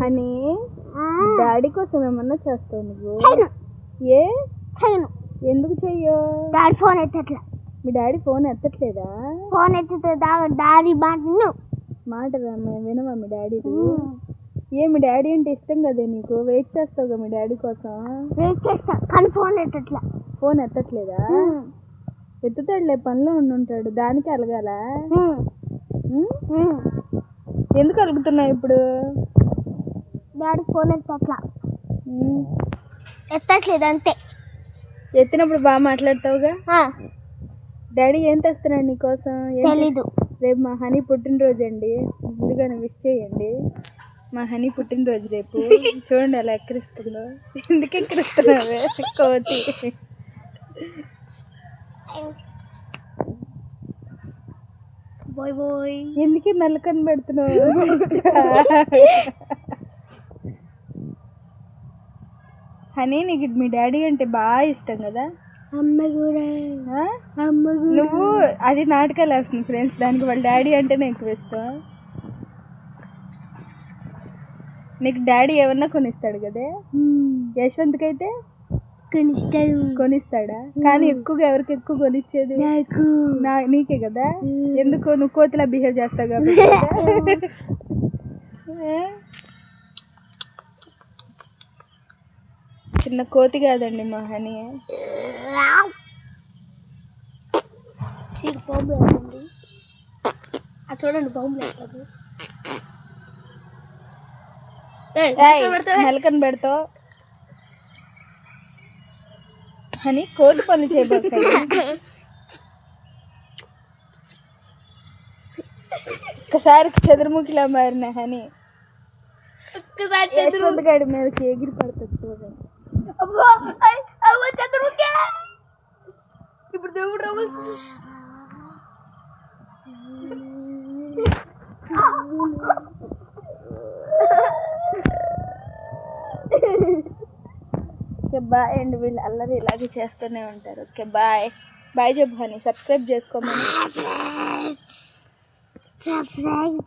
అని డాడీ కోసం ఏమన్నా చేస్తావు నువ్వు? ఏ ఎందుకు చెయ్యో? డాడీ ఫోన్ ఎత్తట్లే. మీ డాడీ ఫోన్ ఎత్తట్లేదా? ఫోన్ ఎత్తితే డాడీ మాట వినవా మీ డాడీ? మీ డాడీ అంటే ఇష్టం కదే నీకు, వెయిట్ చేస్తావుగా మీ డాడీ కోసం? వెయిట్ చేస్తా కానీ ఫోన్ ఎత్తట్లే. ఫోన్ ఎత్తట్లేదా? ఎత్తుతాడులే, పనిలో ఉండుంటాడు, దానికి అలగాల. ఎందుకు అలుగుతున్నావు ఇప్పుడు? డాడీ ఫోన్ ఎత్తట్లేదు అంతే. ఎత్తినప్పుడు బాగా మాట్లాడతావుగా. డాడీ ఏం తెస్తున్నాడు నీకోసం? తెలీదు. రేపు మా హనీ పుట్టినరోజు అండి, ముందుగానే విష్ చేయండి. మా హనీ పుట్టినరోజు రేపు. చూడండి అలా ఎక్కిరిస్తుందో. ఎందుకు ఎక్కిరిస్తున్నావే కోతి? ఎందుకే మెల్లకని పెడుతున్నావు? హనీ నీకు మీ డాడీ అంటే బాగా ఇష్టం కదా? అమ్మ కూడా. నువ్వు అది నాటకాలు వేస్తుంది ఫ్రెండ్స్, దానికి వాళ్ళ డాడీ అంటేనే ఎక్కువ ఇష్టం. నీకు డాడీ ఏమన్నా కొనిస్తాడు కదే? యశ్వంత్కి అయితే కొనిస్తాడా? కానీ ఎక్కువగా ఎవరికి ఎక్కువ కొనిచ్చేది? నీకే కదా. ఎందుకు? నువ్వు కోతిలా బిహేవ్ చేస్తావు కాబట్టి. చిన్న కోతి కాదండి మా హనీ. చూడండి బాంబు లేదు. మెలకని పెడతావు అని కోతి పనులు చేయబోతాడు. ఒక్కసారి చంద్రముఖిలా మారిన హనీ యశ్వంత్ గాడి మీదకి ఎగిరి పడుతుంది చూడండి. ఇప్పుడు దేవుడు ఓకే బాయ్ అండి. వీళ్ళు అల్లరి ఇలాగే చేస్తూనే ఉంటారు. Okay bye. బాయ్ చెప్పు హనీ. సబ్స్క్రైబ్ చేసుకోమని. సబ్స్క్రైబ్